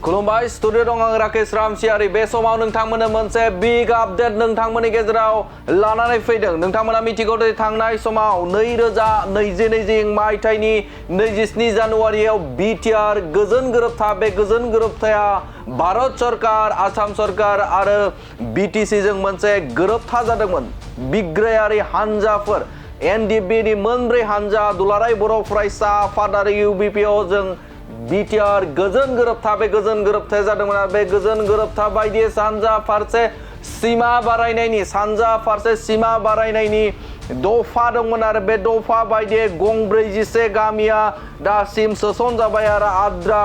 खुलुमबाय स्टुडिअ दं आं राकेश रामसियारि बे समाव नोंथांमोननो मोनसे बिग आपडेट नोंथांमोननि गेजेराव लानानै फैदों। नोंथांमोना मिथिगौ दि थांनाय समाव 2022 मायथाइनि 27 जानुवारियाव बिटिआर गोजोन गोरोबथा बे गोजोन गोरोबथाया भारत सरकार आसाम सरकार आरो बिटिसिजों मोनसे गोरोबथा जादोंमोन। बिग्रायारि हानजाफोर एनडिएफबि मोनब्रै हानजा दुलाराय बर' फरायसा आफाद आरो इउबिपिअ जों बिटिआर गोजोन गोरोबथा बे गोजोन गोरोबथाया जादोंमोन आरो बे गोजोन गोरोबथा बायदियै सानजा फारसे सीमा बारायनायनि दफा दंमोन आरो बे दफा बायदियै गं 47 गामिया दासिम सोसनजाबाय आरो आद्रा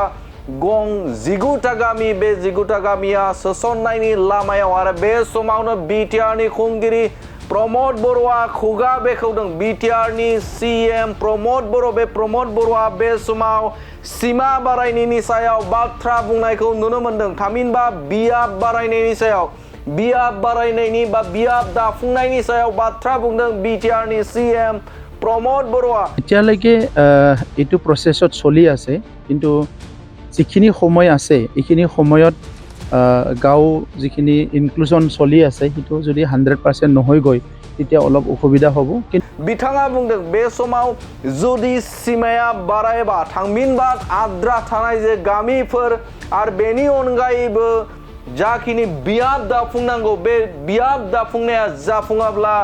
गं 19टा गामि बे 19टा गामिया सोसननायनि लामायाव आरो बे समावनो बिटिआरनि खुंगिरि प्रमद बर'आ खुगा बेखेवदों। बिटिआरनि सीएम प्रमद बर' बे प्रमद बर'आ बे समाव सीमा बारायनायनि सायाव बाथ्रा बुंनायखौ नुनो मोनदों। थामहिनबा बियाब बारायनायनि सायाव बियाब बारायनायनि बा बियाब दाफुंनायनि सायाव बाथ्रा बुंदों बिटिआरनि सीएम प्रमद बर'आ। এতিয়ালৈকে এইটো প্ৰচেছত চলি আছে, কিন্তু যিখিনি সময় আছে এইখিনি সময়ত গাঁও যিখিনি ইনক্লুজন চলি আছে সেইটো যদি 100% নহয় গৈ তেতিয়া অলপ অসুবিধা হ'ব। बिथाङा बुंदों बे समाव जुदि सीमाया बारायबा थामहिनबा आद्रा थानाय जे गामिफोर आरो बेनि अनगायैबो जाखिनि बियाब दाफुंनांगौ बे बियाब दाफुंनाया जाफुङाब्ला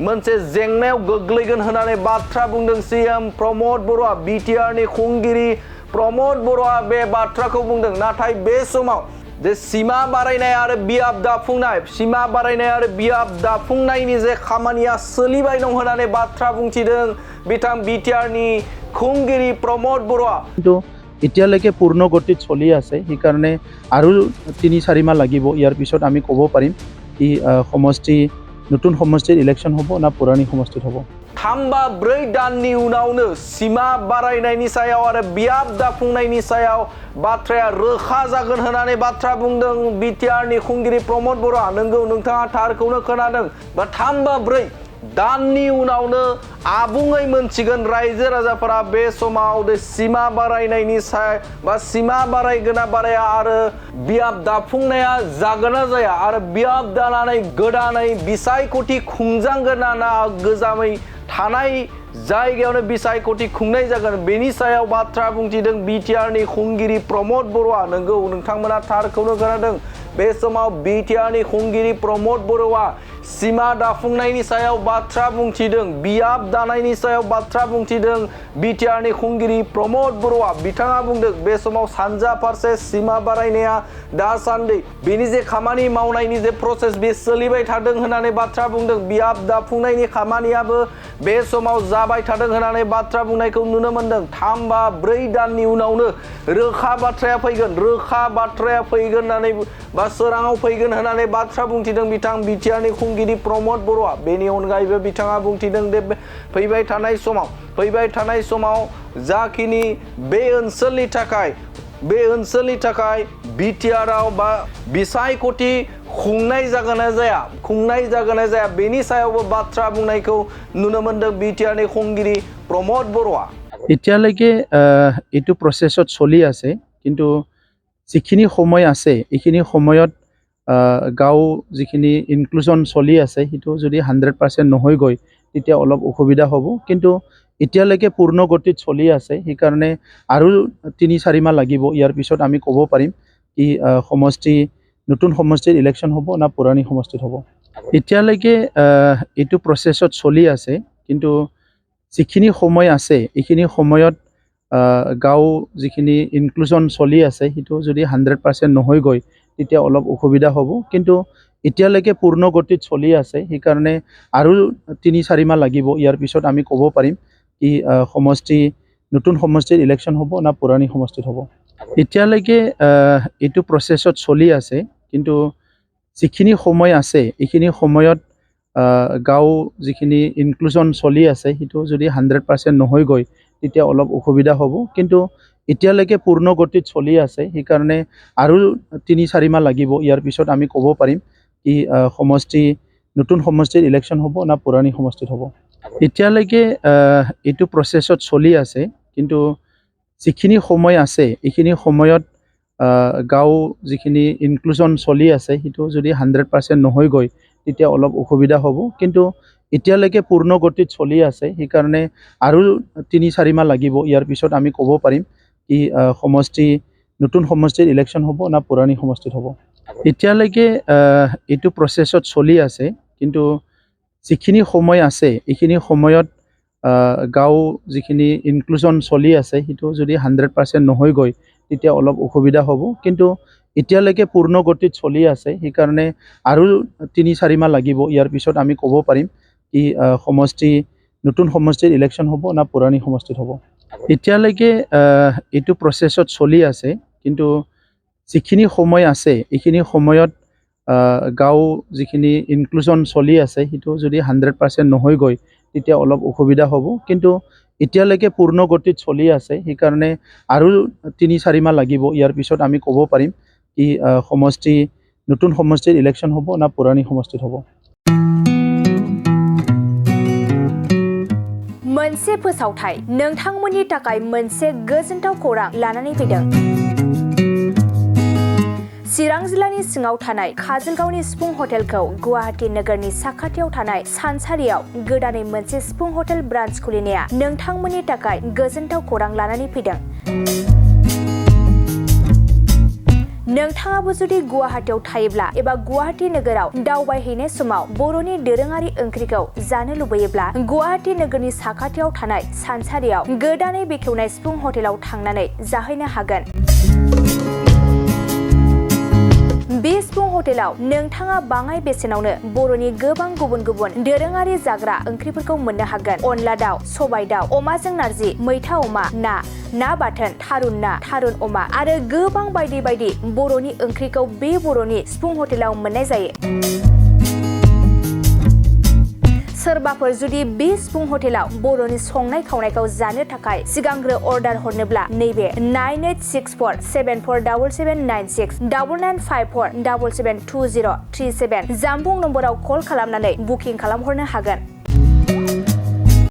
मोनसे जेंनायाव गोग्लैगोन होननानै बाथ्रा बुंदों सीएम प्रमद बर'आ। बिटिआरनि खुंगिरि प्रमद बर'आ बे बाथ्राखौ बुंदों। नाथाय बे समाव जे सीमा बारायनाय आरो बियाब दाफुंनाय सीमा बारायनाय आरो बियाब दाफुंनायनि जे खामानिया सोलिबाय दं होननानै बाथ्रा बुंथिदों बिथां बिटिआरनि खुंगिरि प्रमद बर'आ। কিন্তু এতিয়ালৈকে পূৰ্ণ গতিত চলি আছে, সেইকাৰণে আৰু 3-4 মাহ লাগিব। ইয়াৰ পিছত আমি ক'ব পাৰিম কি সমষ্টি নতুন সমষ্টিৰ ইলেকশ্যন হ'ব না পুৰণি সমষ্টিত হ'ব। 3-4 दाननि उनावनो सीमा बारायनायनि सायाव आरो बियाब दाफुंनायनि सायाव बाथ्राया रोखा जागोन होननानै बाथ्रा बुंदों बिटिआरनि खुंगिरि प्रमद बर'आ। नंगौ, नोंथाङा थारखौनो खोनादों। 3-4 दाननि उनावनो आबुङै मोनसिगोन रायजो राजाफोरा बे समाव सीमा बारायनायनि सायाव बा सीमा बारायगोन ना बाराया आरो बियाब दाफुंनाया जागोन ना जाया आरो बियाब दानानै गोदानै बिसायख'थि खुंजांगोन ना गोजामै थानाय जायगायावनो बिसायख'थि खुंनाय जागोन बेनि सायाव बाथ्रा बुंथिदों बिटिआरनि खुंगिरि प्रमद बर'आ। नंगौ, नोंथांमोना थारखौनो खोनादों। बे समाव बिटिआरनि खुंगिरि प्रमद बर'आ सीमा दाफुंनायनि सायाव बाथ्रा बुंथिदों, बियाब दानायनि सायाव बाथ्रा बुंथिदों बिटिआरनि खुंगिरि प्रमद बर'आ। बिथाङा बुंदों बे समाव सानजा फारसे सीमा बारायनाया दासान्दि बेनि जे खामानि मावनायनि जे प्रसेस बे सोलिबाय थादों होननानै बाथ्रा बुंदों। बियाब दाफुंनायनि खामानियाबो बे समाव जाबाय थादों होननानै बाथ्रा बुंनायखौ नुनो मोनदों। 3-4 दाननि उनावनो रोखा बाथ्राया फैगोन होननानै बा सोराङाव फैगोन होननानै बाथ्रा बुंथिदों बिथां बिटिआरनि खुंगिरि प्रमद बर'आ। बेनि अनगायैबो बिथाङा बुंथिदों दे फैबाय थानाय समाव जाखिनि बे ओनसोलनि थाखाय बिटिआरआव बा बिसायख'थि खुंनाय जागोन ना जाया बेनि सायावबो बाथ्रा बुंनायखौ नुनो मोनदों बिटिआरनि खुंगिरि प्रमद बर'आ। এতিয়ালৈকে এইটো প্ৰচেছত চলি আছে, কিন্তু যিখিনি সময় আছে এইখিনি সময়ত গাঁও যিখিনি ইনক্লুজন চলি আছে সেইটো যদি 100% নহয় গৈ তেতিয়া অলপ অসুবিধা হ'ব। কিন্তু এতিয়ালৈকে পূৰ্ণ গতিত চলি আছে, সেইকাৰণে আৰু 3-4 মাহ লাগিব। ইয়াৰ পিছত আমি ক'ব পাৰিম কি নতুন সমষ্টিৰ ইলেকশ্যন হ'ব না পুৰণি সমষ্টিত হ'ব। এতিয়ালৈকে এইটো প্ৰচেছত চলি আছে, কিন্তু যিখিনি সময় আছে এইখিনি সময়ত গাঁও যিখিনি ইনক্লুজন চলি আছে সেইটো যদি 100% নহয় গৈ তেতিয়া অলপ অসুবিধা হ'ব। কিন্তু এতিয়ালৈকে পূৰ্ণ গতিত চলি আছে, সেইকাৰণে আৰু 3-4 মাহ লাগিব। ইয়াৰ পিছত আমি ক'ব পাৰিম কি নতুন সমষ্টিৰ ইলেকশ্যন হ'ব না পুৰণি সমষ্টিত হ'ব। এতিয়ালৈকে এইটো প্ৰচেছত চলি আছে, কিন্তু যিখিনি সময় আছে এইখিনি সময়ত গাঁও যিখিনি ইনক্লুজন চলি আছে সেইটো যদি 100% নহয় গৈ তেতিয়া অলপ অসুবিধা হ'ব। কিন্তু এতিয়ালৈকে পূৰ্ণ গতিত চলি আছে, সেইকাৰণে আৰু 3-4 মাহ লাগিব। ইয়াৰ পিছত আমি ক'ব পাৰিম কি নতুন সমষ্টিৰ ইলেকশ্যন হ'ব না পুৰণি সমষ্টিত হ'ব। এতিয়ালৈকে এইটো প্ৰচেছত চলি আছে, কিন্তু যিখিনি সময় আছে এইখিনি সময়ত গাঁও যিখিনি ইনক্লুজন চলি আছে সেইটো যদি 100% নহয় গৈ তেতিয়া অলপ অসুবিধা হ'ব কিন্তু এতিয়ালৈকে পূৰ্ণ গতিত চলি আছে সেইকাৰণে আৰু 3-4 মাহ লাগিব ইয়াৰ পিছত আমি ক'ব পাৰিম কি সমষ্টি নতুন সমষ্টিৰ ইলেকশ্যন হ'ব না পুৰণি সমষ্টিত হ'ব এতিয়ালৈকে এইটো প্ৰচেছত চলি আছে কিন্তু যিখিনি সময় আছে এইখিনি সময়ত গাঁও যিখিনি ইনক্লুজন চলি আছে সেইটো যদি 100% নহয় গৈ তেতিয়া অলপ অসুবিধা হ'ব কিন্তু এতিয়ালৈকে পূৰ্ণ গতিত চলি আছে সেইকাৰণে আৰু 3-4 মাহ লাগিব ইয়াৰ পিছত আমি ক'ব পাৰিম কি সমষ্টি নতুন সমষ্টিৰ ইলেকশ্যন হ'ব না পুৰণি সমষ্টিত হ'ব এতিয়ালৈকে এইটো প্ৰচেছত চলি আছে কিন্তু যিখিনি সময় আছে এইখিনি সময়ত গাঁও যিখিনি ইনক্লুজন চলি আছে সেইটো যদি 100% নহয় গৈ তেতিয়া অলপ অসুবিধা হ'ব কিন্তু এতিয়ালৈকে পূৰ্ণ গতিত চলি আছে সেইকাৰণে আৰু 3-4 মাহ লাগিব ইয়াৰ পিছত আমি ক'ব পাৰিম কি সমষ্টি নতুন সমষ্টিৰ ইলেকশ্যন হ'ব না পুৰণি সমষ্টিত হ'ব मोनसे फोसावथाय नोंथांमोननि थाखाय मोनसे गोजोनथाव खौरां लानानै फैदों चिरां जिल्लानि सिङाव थानाय काजलगावनि सिफुं हटेलखौ गुवाहाटी नोगोरनि साखाथियाव थानाय सानसारियाव गोदानै मोनसे सिफुं हटेल ब्रान्च खुलिनाया नोंथांमोननि थाखाय गोजोनथाव खौरां लानानै फैदों नोंथाङाबो जुदि गुवाहाटीयाव थायोब्ला एबा गुवाहाटी नोगोराव दावबायहैनाय समाव बर'नि दोरोङारि ओंख्रिखौ जानो लुबैयोब्ला गुवाहाटी नोगोरनि साखाथियाव थानाय सानसारियाव गोदानै बेखेवनाय सिफुं हटेलाव थांनानै जाहैनो हागोन बे सिफुं हटेलाव नोंथाङा बाङाय बेसेनावनो बर'नि गोबां गुबुन गुबुन दोरोङारि जाग्रा ओंख्रिफोरखौ मोननो हागोन अनला दाउ सबाय दाउ अमाजों नारजि मैथा अमा ना बाथोन थारुन अमा आरो गोबां बायदि बायदि बर'नि ओंख्रिखौ बे बर'नि सिफुं हटेलाव मोननाय जायो सोरबाफोर जुदि बे सिफुं हटेलाव बर'नि संनाय खावनायखौ जानो थाखाय सिगांग्रो अर्डार हरनोब्ला नैबे 9864747796 9954772037 जामबुं नम्बराव कल खालामनानै बुकिं खालामहरनो हागोन